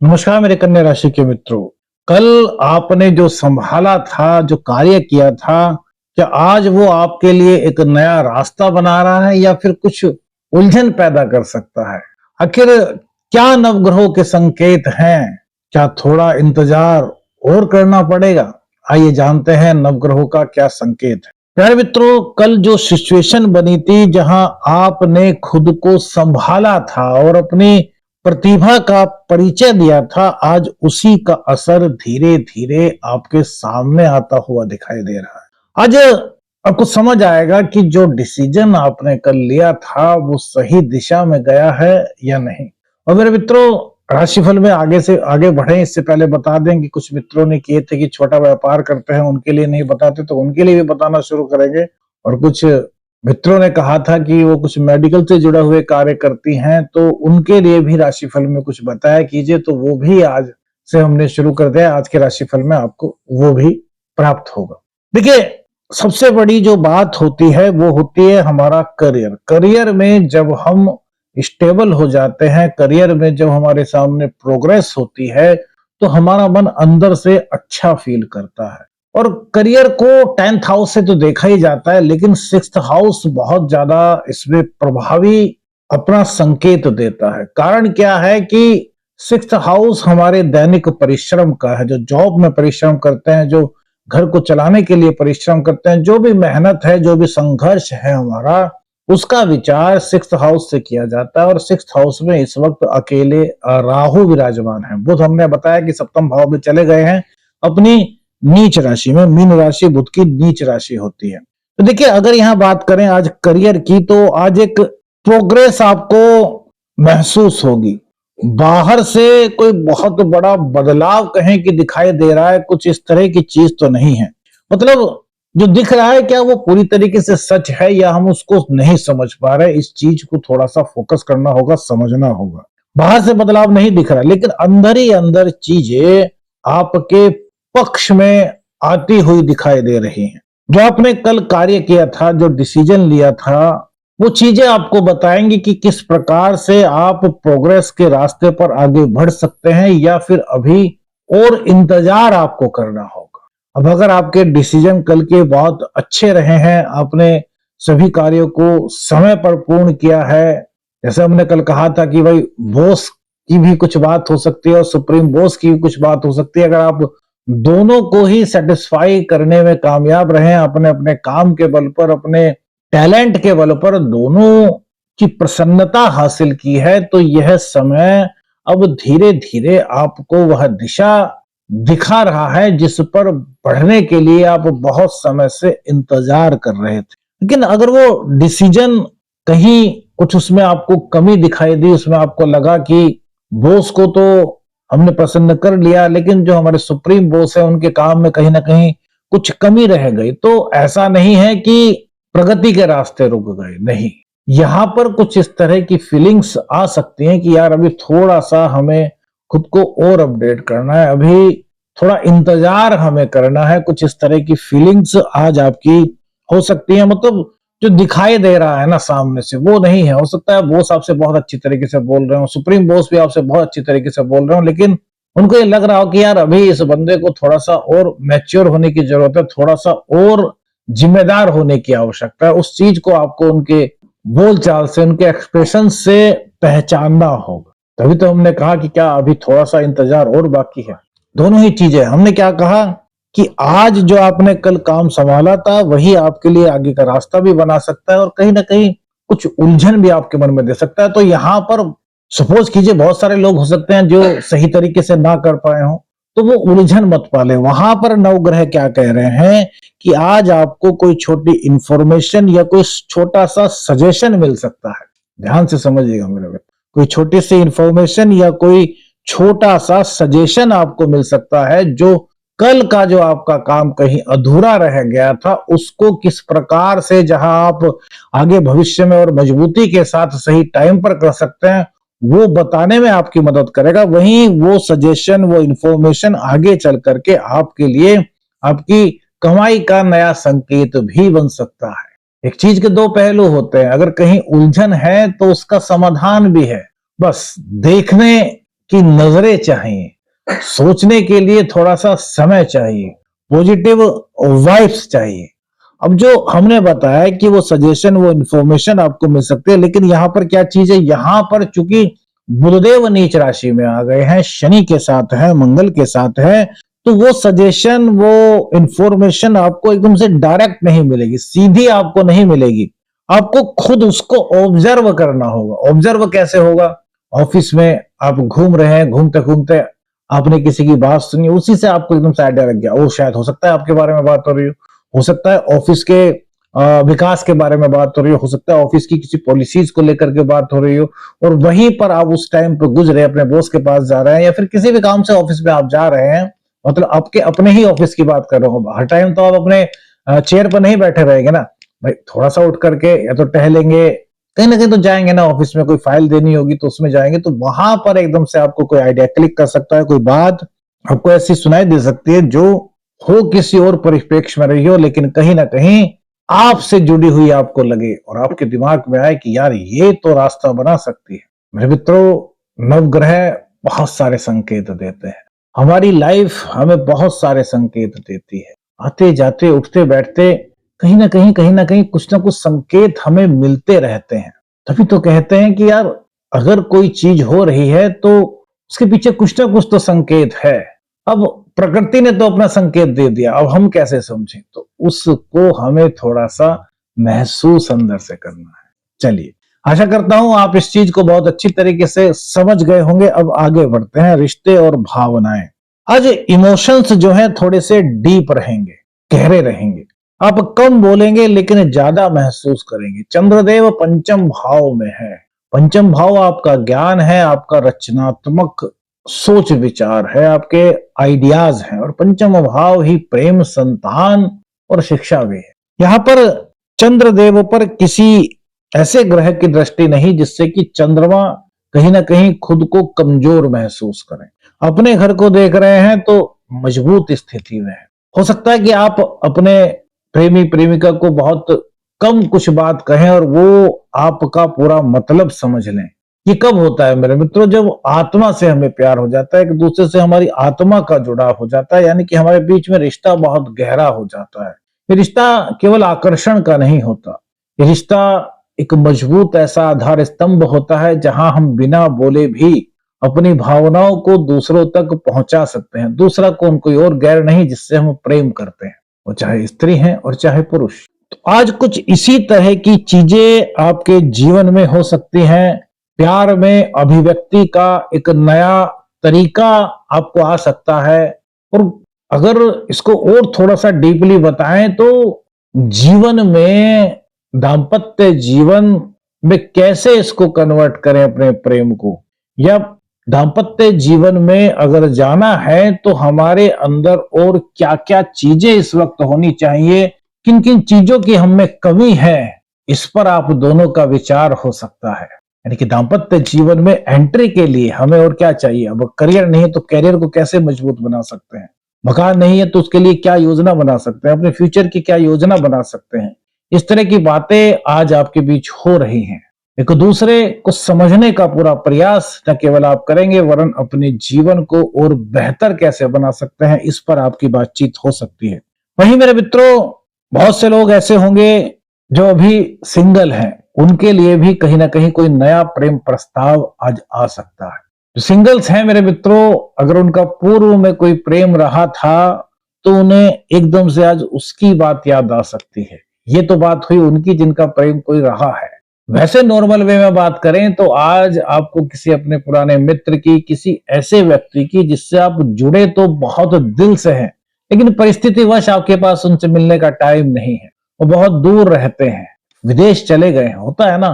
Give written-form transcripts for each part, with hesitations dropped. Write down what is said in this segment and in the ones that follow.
नमस्कार मेरे कन्या राशि के मित्रों। कल आपने जो संभाला था, जो कार्य किया था, क्या आज वो आपके लिए एक नया रास्ता बना रहा है या फिर कुछ उलझन पैदा कर सकता है? आखिर क्या नवग्रहों के संकेत हैं? क्या थोड़ा इंतजार और करना पड़ेगा? आइए जानते हैं नवग्रहों का क्या संकेत है। प्यारे मित्रों, कल जो सिचुएशन बनी थी जहां आपने खुद को संभाला था और अपनी प्रतिभा का परिचय दिया था, आज उसी का असर धीरे धीरे आपके सामने आता हुआ दिखाई दे रहा है। आज आपको समझ आएगा कि जो डिसीजन आपने कल लिया था वो सही दिशा में गया है या नहीं। और मेरे मित्रों, राशिफल में आगे से आगे बढ़े इससे पहले बता दें कि कुछ मित्रों ने किए थे कि छोटा व्यापार करते हैं, उनके लिए नहीं बताते, तो उनके लिए भी बताना शुरू करेंगे। और कुछ मित्रों ने कहा था कि वो कुछ मेडिकल से जुड़े हुए कार्य करती हैं, तो उनके लिए भी राशिफल में कुछ बताया कीजिए, तो वो भी आज से हमने शुरू कर दिया। आज के राशिफल में आपको वो भी प्राप्त होगा। देखिए, सबसे बड़ी जो बात होती है वो होती है हमारा करियर। करियर में जब हम स्टेबल हो जाते हैं, करियर में जब हमारे सामने प्रोग्रेस होती है, तो हमारा मन अंदर से अच्छा फील करता है। और करियर को 10th हाउस से तो देखा ही जाता है, लेकिन 6th हाउस बहुत ज्यादा इसमें प्रभावी अपना संकेत देता है। कारण क्या है कि 6th हाउस हमारे दैनिक परिश्रम का है। जो जॉब में परिश्रम करते हैं, जो घर को चलाने के लिए परिश्रम करते हैं, जो भी मेहनत है, जो भी संघर्ष है हमारा, उसका विचार 6th हाउस से किया जाता है। और 6th हाउस में इस वक्त अकेले राहु विराजमान है। बुध हमने बताया कि सप्तम भाव में चले गए हैं, अपनी नीच राशि में। मीन राशि बुध की नीच राशि होती है। तो देखिए, अगर यहां बात करें आज करियर की, तो आज एक प्रोग्रेस आपको महसूस होगी। बाहर से कोई बहुत बड़ा बदलाव कहें कि दिखाई दे रहा है, कुछ इस तरह की चीज तो नहीं है। मतलब जो दिख रहा है, क्या वो पूरी तरीके से सच है या हम उसको नहीं समझ पा रहे? इस चीज को थोड़ा सा फोकस करना होगा, समझना होगा। बाहर से बदलाव नहीं दिख रहा, लेकिन अंदर ही अंदर चीजें आपके पक्ष में आती हुई दिखाई दे रही हैं। जो आपने कल कार्य किया था, जो डिसीजन लिया था, वो चीजें आपको बताएंगी कि किस प्रकार से आप प्रोग्रेस के रास्ते पर आगे बढ़ सकते हैं या फिर अभी और इंतजार आपको करना होगा। अब अगर आपके डिसीजन कल के बहुत अच्छे रहे हैं, आपने सभी कार्यों को समय पर पूर्ण किया है, जैसे हमने कल कहा था कि भाई बॉस की भी कुछ बात हो सकती है और सुप्रीम बॉस की भी कुछ बात हो सकती है। अगर आप दोनों को ही सेटिस्फाई करने में कामयाब रहे, अपने अपने काम के बल पर, अपने टैलेंट के बल पर दोनों की प्रसन्नता हासिल की है, तो यह समय अब धीरे धीरे आपको वह दिशा दिखा रहा है जिस पर बढ़ने के लिए आप बहुत समय से इंतजार कर रहे थे। लेकिन अगर वो डिसीजन कहीं कुछ उसमें आपको कमी दिखाई दी, उसमें आपको लगा कि बॉस को तो हमने प्रसन्न कर लिया, लेकिन जो हमारे सुप्रीम बॉस है उनके काम में कहीं ना कहीं कुछ कमी रह गई, तो ऐसा नहीं है कि प्रगति के रास्ते रुक गए, नहीं। यहां पर कुछ इस तरह की फीलिंग्स आ सकती हैं कि यार अभी थोड़ा सा हमें खुद को और अपडेट करना है, अभी थोड़ा इंतजार हमें करना है। कुछ इस तरह की फीलिंग्स आज आपकी हो सकती है। मतलब जो दिखाई दे रहा है ना सामने से, वो नहीं है। हो सकता है बॉस आपसे बहुत अच्छी तरीके से बोल रहे हो, सुप्रीम बॉस भी आपसे बहुत अच्छी तरीके से बोल रहे हो, लेकिन उनको ये लग रहा हो कि यार अभी इस बंदे को थोड़ा सा और मैच्योर होने की जरूरत है, थोड़ा सा और जिम्मेदार होने की आवश्यकता है। उस चीज को आपको उनके बोलचाल से, उनके एक्सप्रेशन से पहचानना होगा। तभी तो हमने कहा कि क्या अभी थोड़ा सा इंतजार और बाकी है। दोनों ही चीजें हमने क्या कहा कि आज जो आपने कल काम संभाला था वही आपके लिए आगे का रास्ता भी बना सकता है और कहीं ना कहीं कुछ उलझन भी आपके मन में दे सकता है। तो यहां पर सपोज कीजिए बहुत सारे लोग हो सकते हैं जो सही तरीके से ना कर पाए हों, तो वो उलझन मत पाले। वहां पर नवग्रह क्या कह रहे हैं कि आज आपको कोई छोटी इंफॉर्मेशन या कोई छोटा सा सजेशन मिल सकता है। ध्यान से समझिएगा मेरे भाई, कोई छोटी सी इंफॉर्मेशन या कोई छोटा सा सजेशन आपको मिल सकता है, जो कल का जो आपका काम कहीं अधूरा रह गया था उसको किस प्रकार से, जहां आप आगे भविष्य में और मजबूती के साथ सही टाइम पर कर सकते हैं, वो बताने में आपकी मदद करेगा। वहीं वो सजेशन, वो इंफॉर्मेशन आगे चल करके आपके लिए आपकी कमाई का नया संकेत भी बन सकता है। एक चीज के दो पहलू होते हैं। अगर कहीं उलझन है तो उसका समाधान भी है, बस देखने की नजरें चाहिए, सोचने के लिए थोड़ा सा समय चाहिए, पॉजिटिव वाइब्स चाहिए। अब जो हमने बताया कि वो सजेशन, वो इंफॉर्मेशन आपको मिल सकती है, लेकिन यहाँ पर क्या चीज है, यहाँ पर चूंकि बुधदेव नीच राशि में आ गए हैं, शनि के साथ है, मंगल के साथ है, तो वो सजेशन, वो इंफॉर्मेशन आपको एकदम से डायरेक्ट नहीं मिलेगी, सीधी आपको नहीं मिलेगी। आपको खुद उसको ऑब्जर्व करना होगा। ऑब्जर्व कैसे होगा? ऑफिस में आप घूम रहे हैं, घूमते घूमते आपने किसी की बात सुनी, उसी से आपको एकदम से आइडिया लग गया, वो शायद हो सकता है आपके बारे में बात हो रही हो सकता है ऑफिस के विकास के बारे में बात हो रही हो सकता है ऑफिस की किसी पॉलिसीज को लेकर के बात हो रही हो, और वहीं पर आप उस टाइम पर गुजरे, अपने बॉस के पास जा रहे हैं या फिर किसी भी काम से ऑफिस में आप जा रहे हैं, मतलब आपके अपने ही ऑफिस की बात कर रहे हो। हर टाइम तो आप अपने चेयर पर नहीं बैठे रहेंगे ना भाई, थोड़ा सा उठ करके या तो टहलेंगे, कहीं ना कहीं तो जाएंगे ना, ऑफिस में कोई फाइल देनी होगी तो उसमें जाएंगे, तो वहां पर एकदम से आपको कोई आइडिया क्लिक कर सकता है, कोई बात आपको ऐसी सुनाई दे सकती है जो हो किसी और परिप्रेक्ष्य में रही हो, लेकिन कहीं ना कहीं आपसे जुड़ी हुई आपको लगे और आपके दिमाग में आए कि यार ये तो रास्ता बना सकती है। मेरे मित्रों, नवग्रह बहुत सारे संकेत देते हैं, हमारी लाइफ हमें बहुत सारे संकेत देती है, आते जाते उठते बैठते कहीं ना कहीं कुछ ना कुछ संकेत हमें मिलते रहते हैं। तभी तो कहते हैं कि यार अगर कोई चीज हो रही है तो उसके पीछे कुछ ना कुछ तो संकेत है। अब प्रकृति ने तो अपना संकेत दे दिया, अब हम कैसे समझें, तो उसको हमें थोड़ा सा महसूस अंदर से करना है। चलिए, आशा करता हूं आप इस चीज को बहुत अच्छी तरीके से समझ गए होंगे। अब आगे बढ़ते हैं, रिश्ते और भावनाएं। आज इमोशंस जो है थोड़े से डीप रहेंगे, गहरे रहेंगे, आप कम बोलेंगे लेकिन ज्यादा महसूस करेंगे। चंद्रदेव पंचम भाव में है, पंचम भाव आपका ज्ञान है, आपका रचनात्मक सोच विचार है, आपके आइडियाज हैं, और पंचम भाव ही प्रेम, संतान और शिक्षा भी है। यहां पर चंद्रदेव पर किसी ऐसे ग्रह की दृष्टि नहीं जिससे कि चंद्रमा कहीं ना कहीं खुद को कमजोर महसूस करें। अपने घर को देख रहे हैं तो मजबूत स्थिति में है। हो सकता है कि आप अपने प्रेमी प्रेमिका को बहुत कम कुछ बात कहें और वो आपका पूरा मतलब समझ लें। ये कब होता है मेरे मित्रों? जब आत्मा से हमें प्यार हो जाता है, एक दूसरे से हमारी आत्मा का जुड़ाव हो जाता है, यानी कि हमारे बीच में रिश्ता बहुत गहरा हो जाता है। ये रिश्ता केवल आकर्षण का नहीं होता, ये रिश्ता एक मजबूत ऐसा आधार स्तंभ होता है जहां हम बिना बोले भी अपनी भावनाओं को दूसरों तक पहुंचा सकते हैं। दूसरा कौन, कोई और गैर नहीं जिससे हम प्रेम करते हैं, वो चाहे स्त्री हैं और चाहे पुरुष। तो आज कुछ इसी तरह की चीजें आपके जीवन में हो सकती हैं। प्यार में अभिव्यक्ति का एक नया तरीका आपको आ सकता है, और अगर इसको और थोड़ा सा डीपली बताएं तो जीवन में, दाम्पत्य जीवन में कैसे इसको कन्वर्ट करें अपने प्रेम को, या दाम्पत्य जीवन में अगर जाना है तो हमारे अंदर और क्या क्या चीजें इस वक्त होनी चाहिए, किन किन चीजों की हम में कमी है, इस पर आप दोनों का विचार हो सकता है। यानी कि दाम्पत्य जीवन में एंट्री के लिए हमें और क्या चाहिए। अब करियर नहीं है तो करियर को कैसे मजबूत बना सकते हैं, मकान नहीं है तो उसके लिए क्या योजना बना सकते हैं, अपने फ्यूचर की क्या योजना बना सकते हैं। इस तरह की बातें आज आपके बीच हो रही हैं। एक दूसरे को समझने का पूरा प्रयास न केवल आप करेंगे, वरन अपने जीवन को और बेहतर कैसे बना सकते हैं, इस पर आपकी बातचीत हो सकती है। वहीं मेरे मित्रों, बहुत से लोग ऐसे होंगे जो अभी सिंगल हैं, उनके लिए भी कहीं ना कहीं कोई नया प्रेम प्रस्ताव आज आ सकता है। जो सिंगल्स हैं मेरे मित्रों, अगर उनका पूर्व में कोई प्रेम रहा था तो उन्हें एकदम से आज उसकी बात याद आ सकती है। ये तो बात हुई उनकी जिनका प्रेम कोई रहा है। वैसे नॉर्मल वे में बात करें तो आज आपको किसी अपने पुराने मित्र की, किसी ऐसे व्यक्ति की जिससे आप जुड़े तो बहुत दिल से हैं, लेकिन परिस्थितिवश आपके पास उनसे मिलने का टाइम नहीं है, वो बहुत दूर रहते हैं, विदेश चले गए हैं। होता है ना,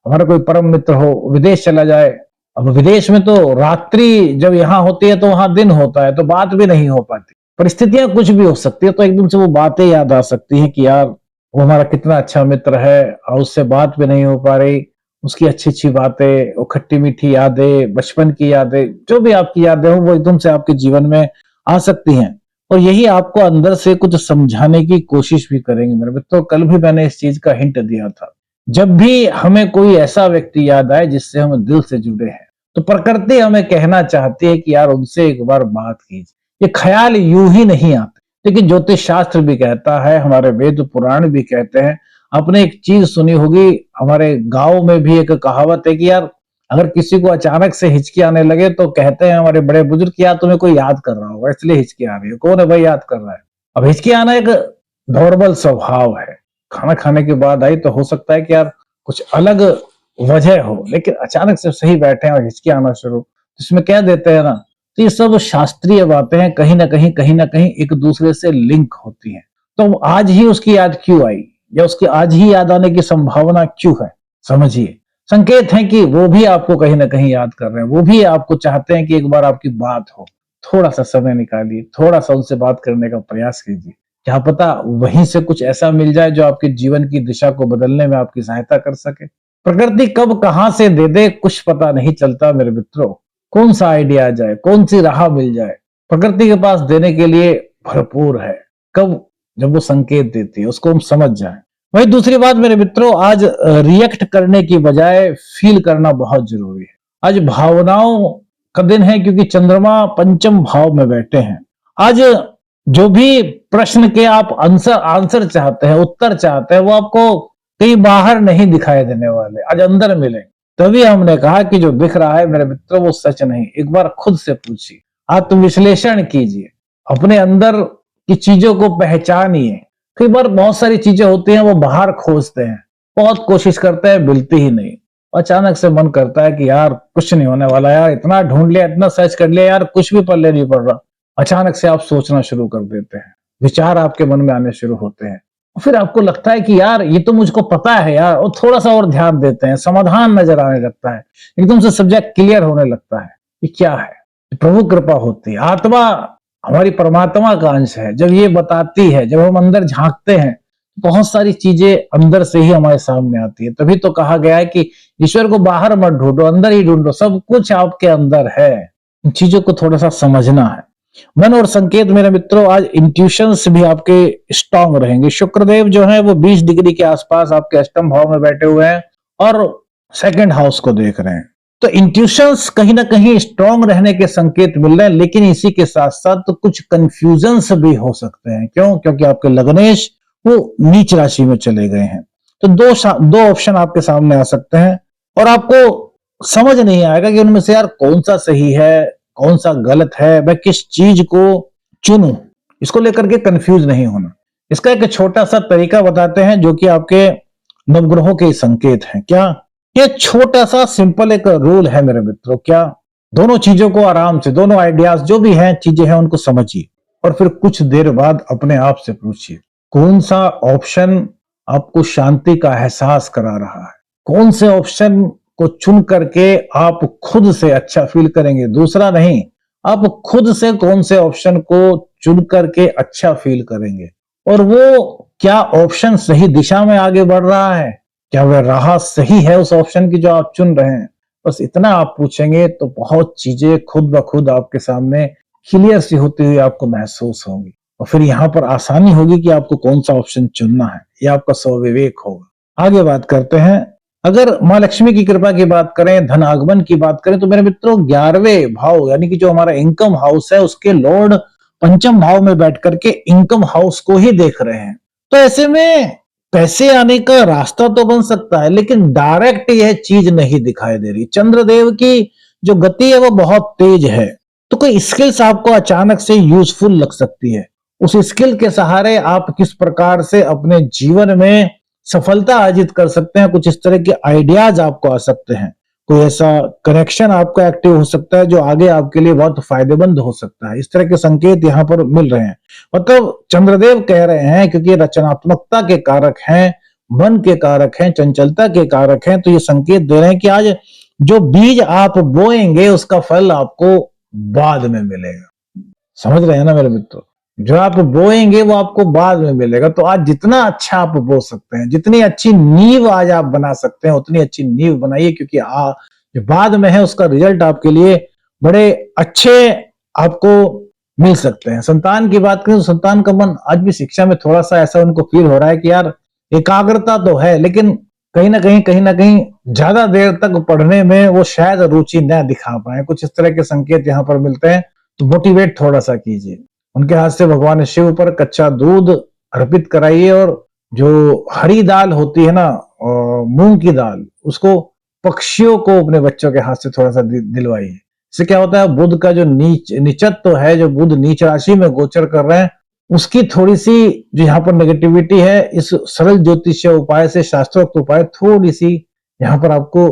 हमारा कोई परम मित्र हो, विदेश चला जाए। अब विदेश में तो रात्रि जब यहाँ होती है तो वहां दिन होता है, तो बात भी नहीं हो पाती। परिस्थितियां कुछ भी हो सकती है, तो एकदम से वो बातें याद आ सकती हैं कि यार वो हमारा कितना अच्छा मित्र है और उससे बात भी नहीं हो पा रही। उसकी अच्छी अच्छी बातें, वो खट्टी मीठी यादें, बचपन की यादें, जो भी आपकी यादें हो वो एकदम से आपके जीवन में आ सकती हैं, और यही आपको अंदर से कुछ समझाने की कोशिश भी करेंगे मेरे मित्रों। कल भी मैंने इस चीज का हिंट दिया था, जब भी हमें कोई ऐसा व्यक्ति याद आए जिससे हम दिल से जुड़े हैं, तो प्रकृति हमें कहना चाहती है कि यार उनसे एक बार बात कीजिए। ये ख्याल यूं ही नहीं आते, लेकिन ज्योतिष शास्त्र भी कहता है, हमारे वेद पुराण भी कहते हैं। आपने एक चीज सुनी होगी, हमारे गांव में भी एक कहावत है कि यार अगर किसी को अचानक से हिचकी आने लगे तो कहते हैं हमारे बड़े बुजुर्ग कि यार तुम्हें कोई याद कर रहा होगा इसलिए हिचकी आ रही है। कौन है भाई याद कर रहा है? अब हिचकी आना एक नॉर्मल स्वभाव है। खाना खाने के बाद आई तो हो सकता है कि यार कुछ अलग वजह हो, लेकिन अचानक से सही बैठे हैं और हिचकी आना शुरू, तो इसमें कह देते हैं ना, तो ये सब शास्त्रीय बातें हैं, कहीं ना कहीं एक दूसरे से लिंक होती हैं। तो आज ही उसकी याद क्यों आई, या उसकी आज ही याद आने की संभावना क्यों है? समझिए, संकेत है कि वो भी आपको कहीं ना कहीं याद कर रहे हैं, वो भी आपको चाहते हैं कि एक बार आपकी बात हो। थोड़ा सा समय निकालिए, थोड़ा सा उनसे बात करने का प्रयास कीजिए, क्या पता वहीं से कुछ ऐसा मिल जाए जो आपके जीवन की दिशा को बदलने में आपकी सहायता कर सके। प्रकृति कब कहां से दे दे कुछ पता नहीं चलता मेरे मित्रों। कौन सा आइडिया आ जाए, कौन सी राह मिल जाए, प्रकृति के पास देने के लिए भरपूर है। कब जब वो संकेत देती है उसको हम समझ जाएं। वही दूसरी बात मेरे मित्रों, आज रिएक्ट करने की बजाय फील करना बहुत जरूरी है। आज भावनाओं का दिन है, क्योंकि चंद्रमा पंचम भाव में बैठे हैं। आज जो भी प्रश्न के आप आंसर चाहते हैं, उत्तर चाहते हैं, वो आपको कहीं बाहर नहीं दिखाई देने वाले, आज अंदर मिले। तभी हमने कहा कि जो दिख रहा है मेरे मित्रों वो सच नहीं। एक बार खुद से पूछिए, आत्मविश्लेषण कीजिए, अपने अंदर की चीजों को पहचानिए। कई बार बहुत सारी चीजें होती हैं वो बाहर खोजते हैं, बहुत कोशिश करते हैं, मिलती ही नहीं। अचानक से मन करता है कि यार कुछ नहीं होने वाला, यार इतना ढूंढ लिया, इतना सर्च कर लिया, यार कुछ भी पल्ले नहीं पड़ रहा। अचानक से आप सोचना शुरू कर देते हैं, विचार आपके मन में आने शुरू होते हैं। फिर आपको लगता है कि यार ये तो मुझको पता है यार, और थोड़ा सा और ध्यान देते हैं, समाधान नजर आने लगता है, एकदम से सब्जेक्ट क्लियर होने लगता है। ये क्या है? प्रभु कृपा होती है। आत्मा हमारी परमात्मा का अंश है, जब ये बताती है, जब हम अंदर झांकते हैं, बहुत सारी चीजें अंदर से ही हमारे सामने आती है। तभी तो कहा गया है कि ईश्वर को बाहर मत ढूंढो, अंदर ही ढूंढो, सब कुछ आपके अंदर है। इन चीजों को थोड़ा सा समझना है। मन और संकेत मेरे मित्रों, आज इंट्यूशंस भी आपके स्ट्रांग रहेंगे। शुक्रदेव जो है वो 20 डिग्री के आसपास आपके अष्टम भाव में बैठे हुए हैं और सेकंड हाउस को देख रहे हैं। तो इंट्यूशंस कहीं ना कहीं स्ट्रांग रहने के संकेत मिल रहे हैं, लेकिन इसी के साथ साथ तो कुछ कंफ्यूजन्स भी हो सकते हैं। क्यों? क्योंकि आपके लग्नेश वो नीच राशि में चले गए हैं। तो दो ऑप्शन आपके सामने आ सकते हैं और आपको समझ नहीं आएगा कि उनमें से यार कौन सा सही है, कौन सा गलत है, मैं किस चीज को चुनूं। इसको लेकर के कंफ्यूज नहीं होना। इसका एक छोटा सा तरीका बताते हैं जो कि आपके नवग्रहों के संकेत हैं। क्या? ये छोटा सा सिंपल एक रूल है मेरे मित्रों। क्या? दोनों चीजों को आराम से, दोनों आइडियाज जो भी हैं, चीजें हैं, उनको समझिए और फिर कुछ देर बाद अपने आप से पूछिए कौन सा ऑप्शन आपको शांति का एहसास करा रहा है, कौन से ऑप्शन को चुन करके आप खुद से अच्छा फील करेंगे, दूसरा नहीं। आप खुद से कौन से ऑप्शन को चुन करके अच्छा फील करेंगे, और वो क्या ऑप्शन सही दिशा में आगे बढ़ रहा है, क्या वह राह सही है उस ऑप्शन की जो आप चुन रहे हैं। बस इतना आप पूछेंगे तो बहुत चीजें खुद ब खुद आपके सामने क्लियर सी होती हुई आपको महसूस होंगी, और फिर यहाँ पर आसानी होगी कि आपको कौन सा ऑप्शन चुनना है। यह आपका स्वविवेक होगा। आगे बात करते हैं। अगर माँ लक्ष्मी की कृपा की बात करें, धन आगमन की बात करें, तो मेरे मित्रों 11वें भाव यानी कि जो हमारा इनकम हाउस है उसके लॉर्ड पंचम भाव में बैठ करके इनकम हाउस को ही देख रहे हैं। तो ऐसे में पैसे आने का रास्ता तो बन सकता है, लेकिन डायरेक्ट यह चीज नहीं दिखाई दे रही। चंद्रदेव की जो गति है वो बहुत तेज है, तो कोई स्किल्स आपको अचानक से यूजफुल लग सकती है। उस स्किल के सहारे आप किस प्रकार से अपने जीवन में सफलता अर्जित कर सकते हैं, कुछ इस तरह के आइडियाज आपको आ सकते हैं। कोई ऐसा कनेक्शन आपका एक्टिव हो सकता है जो आगे आपके लिए बहुत फायदेमंद हो सकता है। इस तरह के संकेत यहाँ पर मिल रहे हैं। मतलब चंद्रदेव कह रहे हैं, क्योंकि रचनात्मकता के कारक हैं, मन के कारक हैं, चंचलता के कारक हैं, तो ये संकेत दे रहे हैं कि आज जो बीज आप बोएंगे उसका फल आपको बाद में मिलेगा। समझ रहे हैं ना मेरे मित्रों? जो आप बोएंगे वो आपको बाद में मिलेगा। तो आज जितना अच्छा आप बो सकते हैं, जितनी अच्छी नींव आज आप बना सकते हैं, उतनी अच्छी नींव बनाइए, क्योंकि जो बाद में है उसका रिजल्ट आपके लिए बड़े अच्छे आपको मिल सकते हैं। संतान की बात करें तो संतान का मन आज भी शिक्षा में थोड़ा सा ऐसा उनको फील हो रहा है कि यार एकाग्रता तो है, लेकिन कहीं ना कहीं ज्यादा देर तक पढ़ने में वो शायद रुचि न दिखा पाए। कुछ इस तरह के संकेत यहाँ पर मिलते हैं, तो मोटिवेट थोड़ा सा कीजिए। उनके हाथ से भगवान शिव पर कच्चा दूध अर्पित कराइए, और जो हरी दाल होती है ना, मूंग की दाल, उसको पक्षियों को अपने बच्चों के हाथ से थोड़ा सा दिलवाइए। इससे क्या होता है, बुध का जो नीचत्व है, जो बुध नीच राशि में गोचर कर रहे हैं, उसकी थोड़ी सी जो यहाँ पर नेगेटिविटी है, इस सरल ज्योतिषीय उपाय से, शास्त्रोक्त उपाय, थोड़ी सी यहाँ पर आपको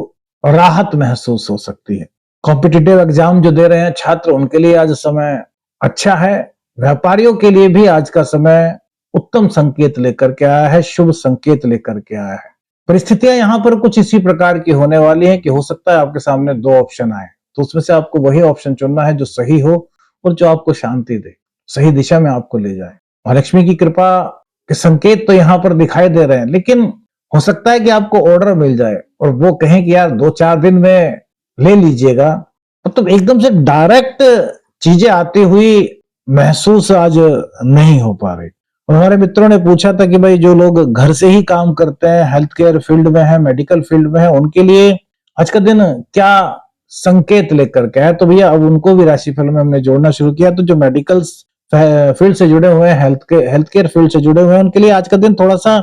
राहत महसूस हो सकती है। कॉम्पिटिटिव एग्जाम जो दे रहे हैं छात्र, उनके लिए आज समय अच्छा है। व्यापारियों के लिए भी आज का समय उत्तम संकेत लेकर के आया है, शुभ संकेत लेकर के आया है। परिस्थितियां यहाँ पर कुछ इसी प्रकार की होने वाली हैं कि हो सकता है आपके सामने दो ऑप्शन आए, तो उसमें से आपको वही ऑप्शन चुनना है जो सही हो और जो आपको शांति दे, सही दिशा में आपको ले जाए। महालक्ष्मी की कृपा के संकेत तो यहाँ पर दिखाई दे रहे हैं, लेकिन हो सकता है कि आपको ऑर्डर मिल जाए और वो कहें कि यार 2-4 दिन में ले लीजिएगा। मतलब एकदम से डायरेक्ट चीजें आती हुई महसूस आज नहीं हो पा रही। और हमारे मित्रों ने पूछा था कि भाई जो लोग घर से ही काम करते हैं, हेल्थ केयर फील्ड में है, मेडिकल फील्ड में है, उनके लिए आज का दिन क्या संकेत लेकर के है। तो भैया अब उनको भी राशिफल में हमने जोड़ना शुरू किया। तो जो मेडिकल फील्ड से जुड़े हुए हैं, हेल्थ केयर फील्ड से जुड़े हुए हैं, उनके लिए आज का दिन थोड़ा सा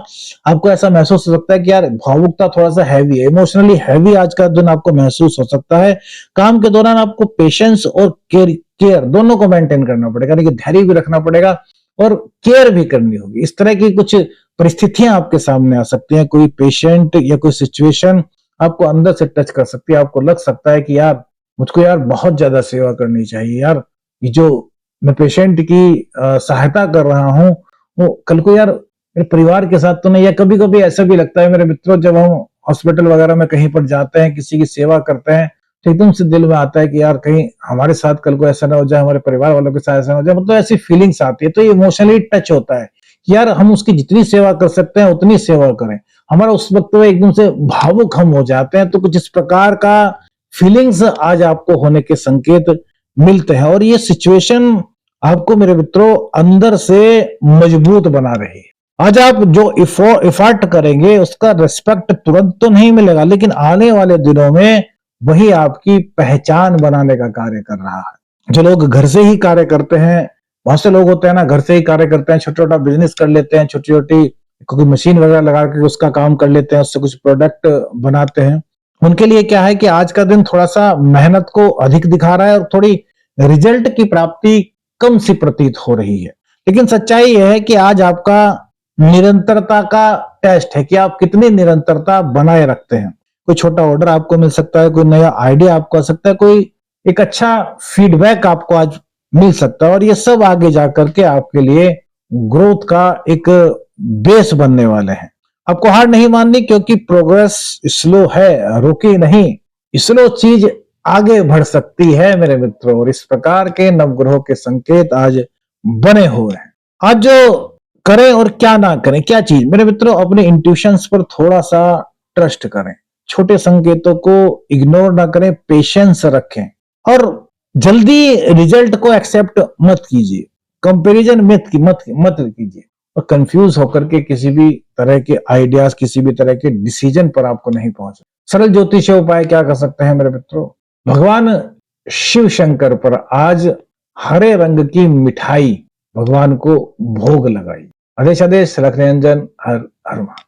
आपको ऐसा महसूस हो सकता है कि यार भावुकता थोड़ा सा हैवी है, इमोशनली हैवी आज का दिन आपको महसूस हो सकता है। काम के दौरान आपको पेशेंस और केयर दोनों को मेंटेन करना पड़ेगा, यानी कि धैर्य भी रखना पड़ेगा और केयर भी करनी होगी। इस तरह की कुछ परिस्थितियां आपके सामने आ सकती हैं। कोई पेशेंट या कोई सिचुएशन आपको अंदर से टच कर सकती है। आपको लग सकता है कि यार मुझको यार बहुत ज्यादा सेवा करनी चाहिए, यार ये जो मैं पेशेंट की सहायता कर रहा हूँ, वो कल को यार मेरे परिवार के साथ तो नहीं। या कभी कभी ऐसा भी लगता है मेरे मित्रों, जब हम हॉस्पिटल वगैरह में कहीं पर जाते हैं, किसी की सेवा करते हैं, तो एकदम से दिल में आता है कि यार कहीं हमारे साथ कल को ऐसा ना हो जाए, हमारे परिवार वालों के साथ ऐसा ना हो जाए। मतलब ऐसी फीलिंग्स आती है, तो ये इमोशनली टच होता है कि यार हम उसकी जितनी सेवा कर सकते हैं उतनी सेवा करें। हमारा उस वक्त में एकदम से भावुक हम हो जाते हैं। तो कुछ इस प्रकार का फीलिंग्स आज आपको होने के संकेत मिलते हैं, और ये सिचुएशन आपको मेरे मित्रों अंदर से मजबूत बना रही है। आज आप जो इफर्ट करेंगे उसका रिस्पेक्ट तुरंत तो नहीं मिलेगा, लेकिन आने वाले दिनों में वही आपकी पहचान बनाने का कार्य कर रहा है। जो लोग घर से ही कार्य करते हैं, बहुत से लोग होते हैं ना, घर से ही कार्य करते हैं, छोटा छोटा बिजनेस कर लेते हैं, छोटी छोटी कोई मशीन वगैरह लगा के उसका काम कर लेते हैं, उससे कुछ प्रोडक्ट बनाते हैं। उनके लिए क्या है कि आज का दिन थोड़ा सा मेहनत को अधिक दिखा रहा है और थोड़ी रिजल्ट की प्राप्ति कम सी प्रतीत हो रही है। लेकिन सच्चाई यह है कि आज आपका निरंतरता का टेस्ट है कि आप कितनी निरंतरता बनाए रखते हैं। कोई छोटा ऑर्डर आपको मिल सकता है, कोई नया आइडिया आपको आ सकता है, कोई एक अच्छा फीडबैक आपको आज मिल सकता है, और ये सब आगे जाकर के आपके लिए ग्रोथ का एक बेस बनने वाले हैं। आपको हार नहीं माननी, क्योंकि प्रोग्रेस स्लो है, रुकी नहीं। स्लो चीज आगे बढ़ सकती है मेरे मित्रों, और इस प्रकार के नवग्रहों के संकेत आज बने हुए हैं। आज जो करें और क्या ना करें, क्या चीज मेरे मित्रों, अपने इंट्यूशंस पर थोड़ा सा ट्रस्ट करें, छोटे संकेतों को इग्नोर ना करें, पेशेंस रखें, और जल्दी रिजल्ट को एक्सेप्ट मत कीजिए, कंपैरिजन मत कीजिए, और कंफ्यूज होकर के किसी भी तरह के आइडियाज, किसी भी तरह के डिसीजन पर आपको नहीं पहुंचना। सरल ज्योतिषीय उपाय क्या कर सकते हैं मेरे मित्रों, भगवान शिव शंकर पर आज हरे रंग की मिठाई भगवान को भोग लगाई। आदेश आदेश रख निरंजन, हर हर महादेव।